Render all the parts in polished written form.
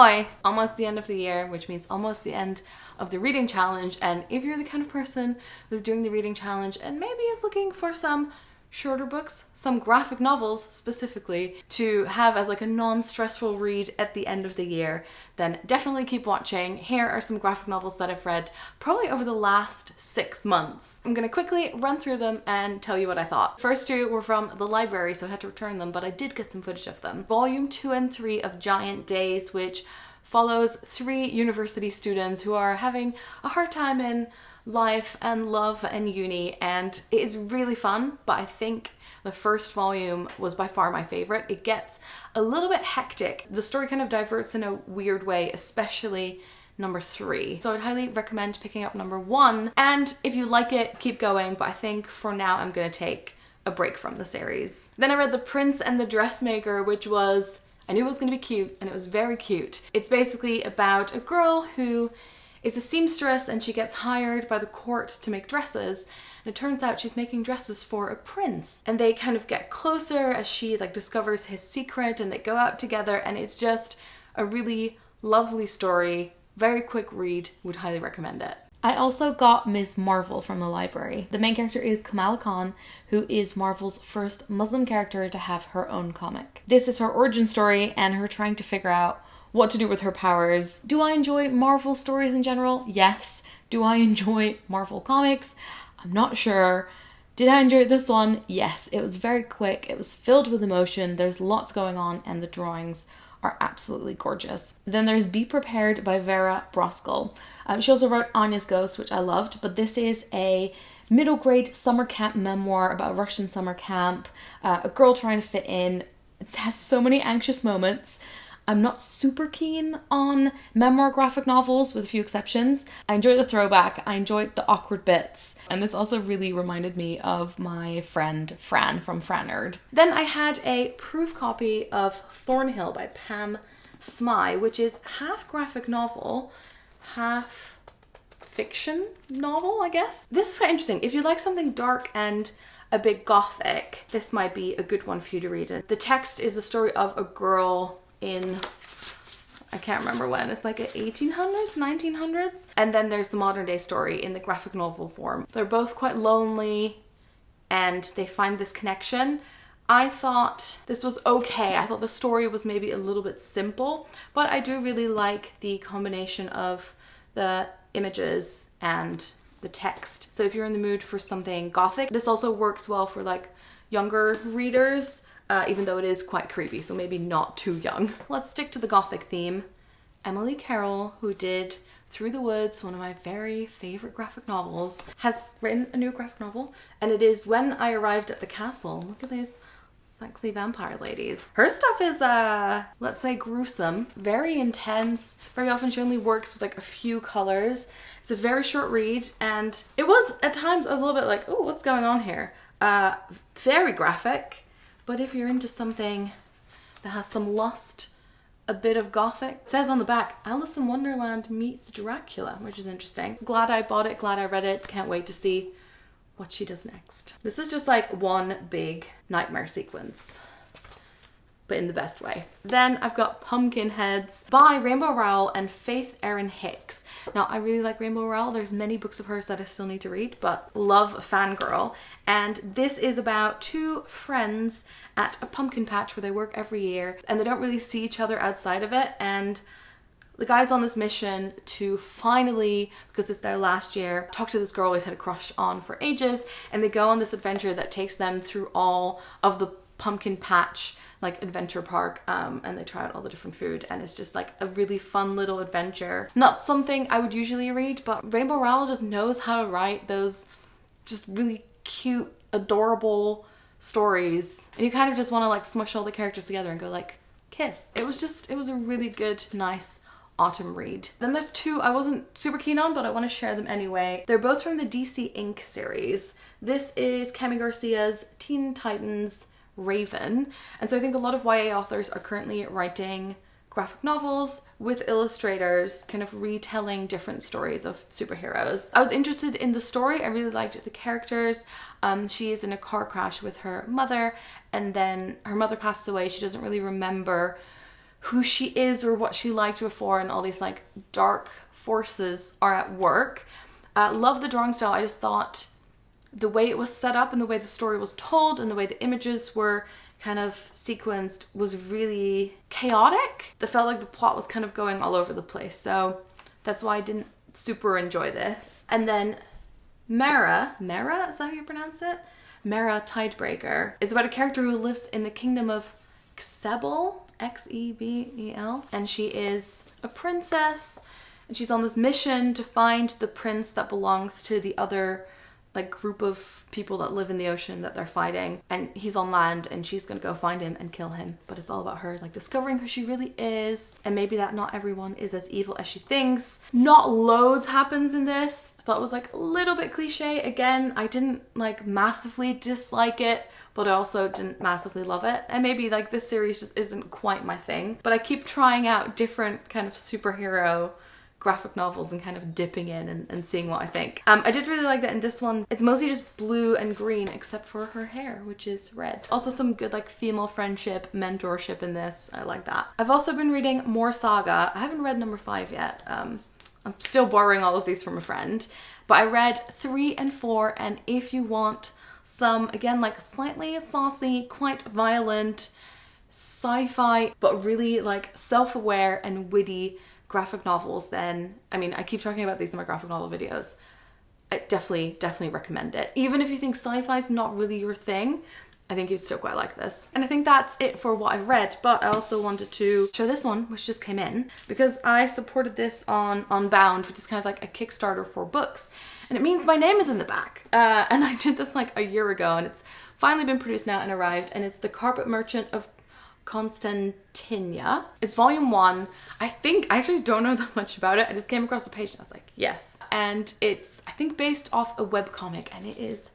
Hi, almost the end of the year, which means almost the end of the reading challenge. And if you're the kind of person who's doing the reading challenge and maybe is looking for some shorter books, some graphic novels specifically, to have as like a non-stressful read at the end of the year, then definitely keep watching. Here are some graphic novels that I've read probably over the last 6 months. I'm gonna quickly run through them and tell you what I thought. First two were from the library, so I had to return them, but I did get some footage of them. Volume 2 and 3 of Giant Days, which follows 3 university students who are having a hard time in life and love and uni, and it is really fun, but I think the first volume was by far my favorite. It gets a little bit hectic. The story kind of diverts in a weird way, especially number 3. So I'd highly recommend picking up number 1, and if you like it, keep going, but I think for now I'm gonna take a break from the series. Then I read The Prince and the Dressmaker, which was, I knew it was gonna be cute, and it was very cute. It's basically about a girl who is a seamstress and she gets hired by the court to make dresses, and it turns out she's making dresses for a prince, and they kind of get closer as she like discovers his secret, and they go out together, and it's just a really lovely story. Very quick read, would highly recommend it. I also got Ms. Marvel from the library. The main character is Kamala Khan, who is Marvel's first Muslim character to have her own comic. This is her origin story and her trying to figure out what to do with her powers. Do I enjoy Marvel stories in general? Yes. Do I enjoy Marvel comics? I'm not sure. Did I enjoy this one? Yes. It was very quick. It was filled with emotion. There's lots going on, and the drawings are absolutely gorgeous. Then there's Be Prepared by Vera Broskell. She also wrote Anya's Ghost, which I loved, but this is a middle grade summer camp memoir about a Russian summer camp, a girl trying to fit in. It has so many anxious moments. I'm not super keen on memoir graphic novels, with a few exceptions. I enjoy the throwback, I enjoyed the awkward bits, and this also really reminded me of my friend Fran from Franerd. Then I had a proof copy of Thornhill by Pam Smye, which is half graphic novel, half fiction novel, I guess. This is quite interesting. If you like something dark and a bit gothic, this might be a good one for you to read. The text is the story of a girl in, I can't remember when, it's like 1800s, 1900s. And then there's the modern day story in the graphic novel form. They're both quite lonely and they find this connection. I thought this was okay. I thought the story was maybe a little bit simple, but I do really like the combination of the images and the text. So if you're in the mood for something gothic, this also works well for like younger readers. Even though it is quite creepy, so maybe not too young. Let's stick to the gothic theme. Emily Carroll, who did Through the Woods, one of my very favorite graphic novels, has written a new graphic novel, and it is When I Arrived at the Castle. Look at these sexy vampire ladies. Her stuff is, let's say, gruesome, very intense. Very often she only works with like a few colors. It's a very short read, and it was, at times, I was a little bit like, oh, what's going on here? Very graphic. But if you're into something that has some lust, a bit of gothic, it says on the back, Alice in Wonderland meets Dracula, which is interesting. Glad I bought it, glad I read it, can't wait to see what she does next. This is just like one big nightmare sequence, but in the best way. Then I've got Pumpkinheads by Rainbow Rowell and Faith Erin Hicks. Now, I really like Rainbow Rowell. There's many books of hers that I still need to read, but love Fangirl. And this is about 2 friends at a pumpkin patch where they work every year, and they don't really see each other outside of it. And the guy's on this mission to finally, because it's their last year, talk to this girl he's had a crush on for ages, and they go on this adventure that takes them through all of the pumpkin patch like adventure park, and they try out all the different food, and it's just like a really fun little adventure. Not something I would usually read, but Rainbow Rowell just knows how to write those just really cute, adorable stories, and you kind of just want to like smush all the characters together and go like kiss. It was a really good, nice autumn read. Then there's 2 I wasn't super keen on, but I want to share them anyway. They're both from the DC Ink series. This is Kemi Garcia's Teen Titans Raven, and so I think a lot of YA authors are currently writing graphic novels with illustrators kind of retelling different stories of superheroes. I was interested in the story. I really liked the characters. She is in a car crash with her mother, and then her mother passes away. She doesn't really remember who she is or what she liked before, and all these like dark forces are at work. Love the drawing style. I just thought the way it was set up and the way the story was told and the way the images were kind of sequenced was really chaotic. It felt like the plot was kind of going all over the place, so that's why I didn't super enjoy this. And then Mera, is that how you pronounce it? Mera Tidebreaker is about a character who lives in the kingdom of Xebel, Xebel, and she is a princess, and she's on this mission to find the prince that belongs to the other like group of people that live in the ocean that they're fighting, and he's on land and she's gonna go find him and kill him. But it's all about her like discovering who she really is, and maybe that not everyone is as evil as she thinks. Not loads happens in this. I thought it was like a little bit cliche. Again, I didn't like massively dislike it, but I also didn't massively love it. And maybe like this series just isn't quite my thing, but I keep trying out different kind of superhero graphic novels and kind of dipping in and seeing what I think. I did really like that in this one. It's mostly just blue and green except for her hair, which is red. Also some good like female friendship, mentorship in this. I like that. I've also been reading more Saga. I haven't read number 5 yet. I'm still borrowing all of these from a friend, but I read 3 and 4, and if you want some, again, like slightly saucy, quite violent, sci-fi, but really like self-aware and witty graphic novels, then, I mean, I keep talking about these in my graphic novel videos. I definitely recommend it. Even if you think sci-fi is not really your thing, I think you'd still quite like this. And I think that's it for what I've read, but I also wanted to show this one, which just came in, because I supported this on Unbound, which is kind of like a Kickstarter for books. And it means my name is in the back. And I did this like a year ago, and it's finally been produced now and arrived, and it's The Carpet Merchant of Constantine. It's volume 1. I actually don't know that much about it. I just came across the page and I was like, yes. And it's, I think, based off a webcomic, and it is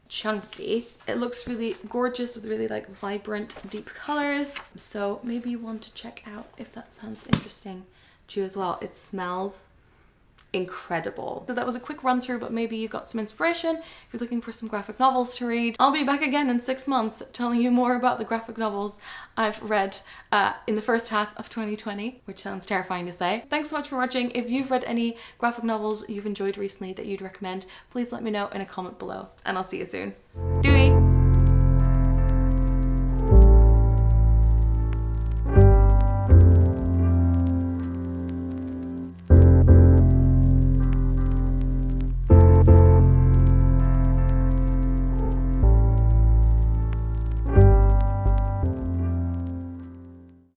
chunky. It looks really gorgeous with really like vibrant, deep colors. So maybe you want to check out if that sounds interesting to you as well. It smells incredible. So that was a quick run through, but maybe you got some inspiration if you're looking for some graphic novels to read. I'll be back again in 6 months telling you more about the graphic novels I've read in the first half of 2020, which sounds terrifying to say. Thanks so much for watching. If you've read any graphic novels you've enjoyed recently that you'd recommend, please let me know in a comment below, and I'll see you soon. Doei!